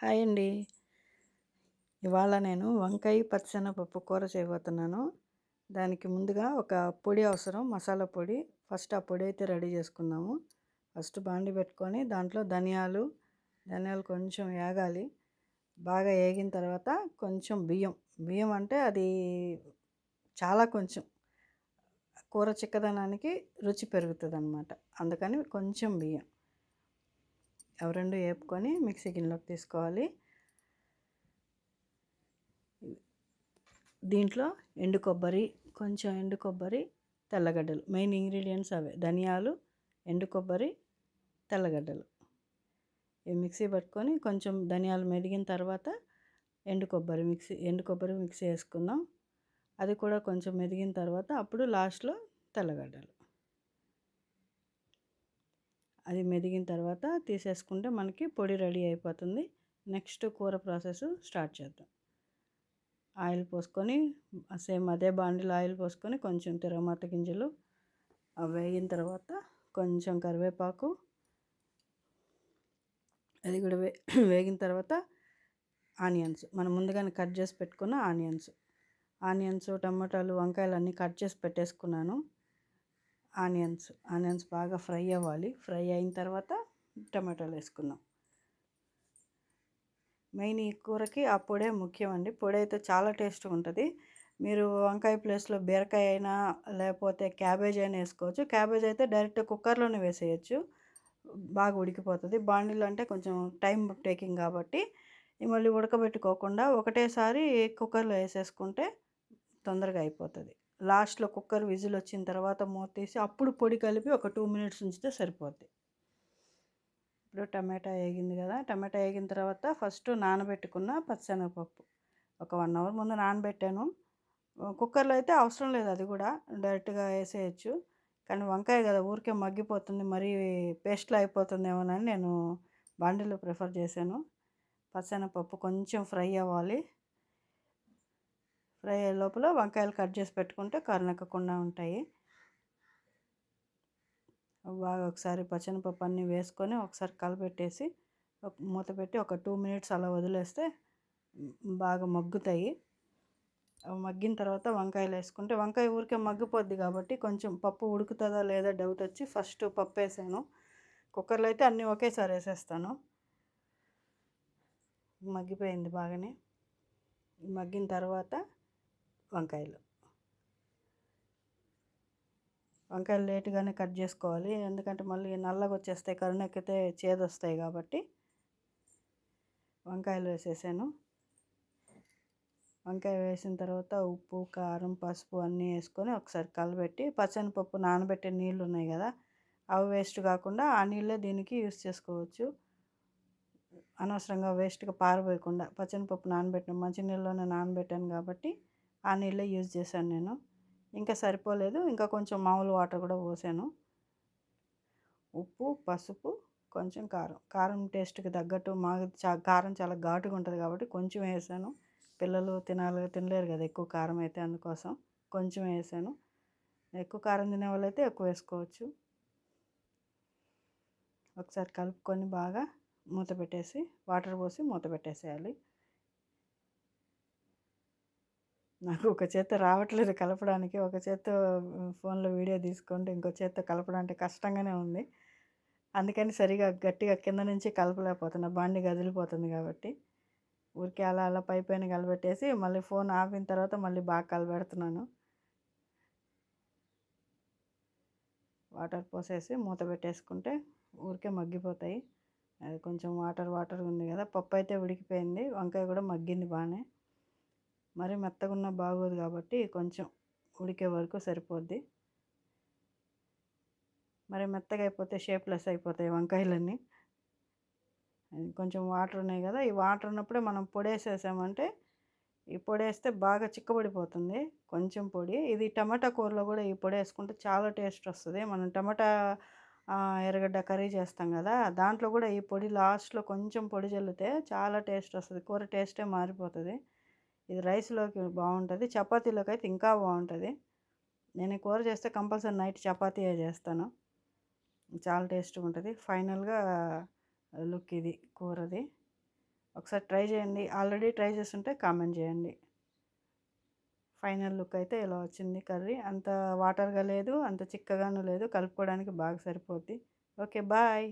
Hi అండి. ఇవాళ నేను వంకాయ పచ్చిశనగపప్పు కూర చేయబోతున్నాను. దానికి ముందుగా ఒక పొడి అవసరం, మసాలా పొడి. ఫస్ట్ ఆ పొడి అయితే రెడీ చేసుకుందాము. ఫస్ట్ బాండి పెట్టుకొని దాంట్లో ధనియాలు కొంచెం ఏగాలి. బాగా ఏగిన తర్వాత కొంచెం బియ్యం. బియ్యం అంటే అది చాలా కొంచెం కూర చిక్కదనానికి రుచి పెరుగుతుందన్నమాట. అందుకని కొంచెం బియ్యం. అవి రెండు వేపుకొని మిక్సీ గిన్నెలోకి తీసుకోవాలి. దీంట్లో కొంచెం ఎండు కొబ్బరి, తెల్లగడ్డలు మెయిన్ ఇంగ్రీడియంట్స్ అవే. ధనియాలు, ఎండు కొబ్బరి, తెల్లగడ్డలు ఇవి మిక్సీ పట్టుకొని కొంచెం ధనియాలు మెదిగిన తర్వాత ఎండు కొబ్బరి మిక్సీ వేసుకుందాం. అది కూడా కొంచెం మెదిగిన తర్వాత అప్పుడు లాస్ట్లో తెల్లగడ్డలు. అది మెదిగిన తర్వాత తీసేసుకుంటే మనకి పొడి రెడీ అయిపోతుంది. నెక్స్ట్ కూర ప్రాసెస్ స్టార్ట్ చేద్దాం. ఆయిల్ పోసుకొని సేమ్ అదే బాండిలో ఆయిల్ పోసుకొని కొంచెం తిరగమాత గింజలు అవి వేగిన తర్వాత కొంచెం కరివేపాకు, అది కూడా వేగిన తర్వాత ఆనియన్స్, మనం ముందుగానే కట్ చేసి పెట్టుకున్న ఆనియన్స్, టమాటాలు, వంకాయలు అన్నీ కట్ చేసి పెట్టేసుకున్నాను. ఆనియన్స్ బాగా ఫ్రై అవ్వాలి. ఫ్రై అయిన తర్వాత టమాటాలు వేసుకుందాం. మెయిన్ ఈ కూరకి ఆ పొడే ముఖ్యం అండి. పొడి అయితే చాలా టేస్ట్గా ఉంటుంది. మీరు వంకాయ ప్లేస్లో బీరకాయ అయినా లేకపోతే క్యాబేజ్ అయినా వేసుకోవచ్చు. క్యాబేజ్ అయితే డైరెక్ట్ కుక్కర్లోనే వేసేయచ్చు, బాగా ఉడికిపోతుంది. బాండిలో అంటే కొంచెం టైం టేకింగ్ కాబట్టి మళ్ళీ ఉడకబెట్టుకోకుండా ఒకటేసారి కుక్కర్లో వేసేసుకుంటే తొందరగా అయిపోతుంది. లాస్ట్లో కుక్కర్ విజిల్ వచ్చిన తర్వాత మూత తీసి అప్పుడు పొడి కలిపి ఒక 2 మినిట్స్ ఉంచితే సరిపోద్ది. ఇప్పుడు టమాటా వేగింది కదా, టమాటా వేగిన తర్వాత ఫస్ట్ నానబెట్టుకున్న పచ్చిశనగపప్పు ఒక 1 అవర్ ముందు నానబెట్టాను. కుక్కర్లో అయితే అవసరం లేదు, అది కూడా డైరెక్ట్గా వేసేయచ్చు. కానీ వంకాయ కదా ఊరికే మగ్గిపోతుంది, మరీ పేస్ట్లో అయిపోతుందేమోనని నేను బాండీలో ప్రిఫర్ చేశాను. పచ్చిశనగపప్పు కొంచెం ఫ్రై అవ్వాలి. ఫ్రై అయ్యే లోపల వంకాయలు కట్ చేసి పెట్టుకుంటే కరనెక్కకుండా ఉంటాయి. బాగా ఒకసారి పచ్చెనపప్పు అన్నీ వేసుకొని ఒకసారి కలపెట్టేసి మూత పెట్టి ఒక 2 మినిట్స్ అలా వదిలేస్తే బాగా మగ్గుతాయి. మగ్గిన తర్వాత వంకాయలు వేసుకుంటే వంకాయ ఊరికే మగ్గిపోద్ది కాబట్టి కొంచెం పప్పు ఉడుకుతుందా లేదా డౌట్ వచ్చి ఫస్ట్ పప్పు వేసాను. కుక్కర్లో అయితే అన్నీ ఒకేసారి వేసేస్తాను. మగ్గిపోయింది బాగానే. మగ్గిన తర్వాత వంకాయలు లేటుగానే కట్ చేసుకోవాలి, ఎందుకంటే మళ్ళీ నల్లగా వచ్చేస్తాయి, కరుణెక్కితే చేదొస్తాయి కాబట్టి. వంకాయలు వేసేసాను. వంకాయ వేసిన తర్వాత ఉప్పు, కారం, పసుపు అన్నీ వేసుకొని ఒకసారి కలబెట్టి పచ్చనిపప్పు నానబెట్టే నీళ్ళు ఉన్నాయి కదా, అవి వేస్ట్ కాకుండా ఆ నీళ్ళే దీనికి యూస్ చేసుకోవచ్చు. అనవసరంగా వేస్ట్గా పారబోయకుండా పచ్చనిపప్పు నానబెట్టిన మంచినీళ్ళలోనే నానబెట్టాను కాబట్టి ఆ నీళ్ళే యూజ్ చేశాను నేను. ఇంకా సరిపోలేదు, ఇంకా కొంచెం మామూలు వాటర్ కూడా పోసాను. ఉప్పు, పసుపు, కొంచెం కారం టేస్ట్కి తగ్గట్టు. మాకు కారం చాలా ఘాటుగా ఉంటుంది కాబట్టి కొంచెం వేసాను. పిల్లలు తినలేరు కదా ఎక్కువ కారం అయితే, అందుకోసం కొంచెం వేసాను. ఎక్కువ కారం తినే వాళ్ళైతే ఎక్కువ వేసుకోవచ్చు. ఒకసారి కలుపుకొని బాగా మూత పెట్టేసి వాటర్ పోసి మూత పెట్టేసేయాలి. నాకు ఒక చేత్తో రావట్లేదు కలపడానికి, ఒక చేత్తో ఫోన్లో వీడియో తీసుకుంటే ఇంకో చేత్తో కలపడానికి కష్టంగానే ఉంది. అందుకని సరిగా గట్టిగా కింద నుంచి కలపలేకపోతున్నా, బాండి కదిలిపోతుంది కాబట్టి. ఊరికే అలా అలా పైన కలబెట్టేసి మళ్ళీ ఫోన్ ఆపిన తర్వాత మళ్ళీ బాగా కలబెడుతున్నాను. వాటర్ పోసేసి మూత పెట్టేసుకుంటే ఊరికే మగ్గిపోతాయి. అది కొంచెం వాటర్ ఉంది కదా, పప్పు అయితే ఉడికిపోయింది, వంకాయ కూడా మగ్గింది బాగానే. మరి మెత్తగా ఉన్న బాగోదు కాబట్టి కొంచెం ఉడికే వరకు సరిపోద్ది. మరి మెత్తగా అయిపోతే షేప్లెస్ అయిపోతాయి వంకాయలన్నీ. కొంచెం వాటర్ ఉన్నాయి కదా, ఈ వాటర్ ఉన్నప్పుడే మనం పొడి వేసేసామంటే, ఈ పొడి వేస్తే బాగా చిక్కబడిపోతుంది కొంచెం పొడి. ఇది టమాటా కూరలో కూడా ఈ పొడి వేసుకుంటే చాలా టేస్ట్ వస్తుంది. మనం టమాటా ఎర్రగడ్డ కర్రీ చేస్తాం కదా, దాంట్లో కూడా ఈ పొడి లాస్ట్లో కొంచెం పొడి చల్లితే చాలా టేస్ట్ వస్తుంది, కూర టేస్టే మారిపోతుంది. ఇది రైస్లోకి బాగుంటుంది, చపాతీలోకి అయితే ఇంకా బాగుంటుంది. నేను ఈ కూర చేస్తే కంపల్సరీ నైట్ చపాతీయే చేస్తాను, చాలా టేస్ట్గా ఉంటుంది. ఫైనల్గా లుక్ ఇది కూరది. ఒకసారి ట్రై చేయండి. ఆల్రెడీ ట్రై చేసుంటే కామెంట్ చేయండి. ఫైనల్ లుక్ అయితే ఇలా వచ్చింది కర్రీ. అంత వాటర్‌గా లేదు, అంత చిక్కగాను లేదు. కలుపుకోవడానికి బాగా సరిపోద్ది. ఓకే. బాయ్.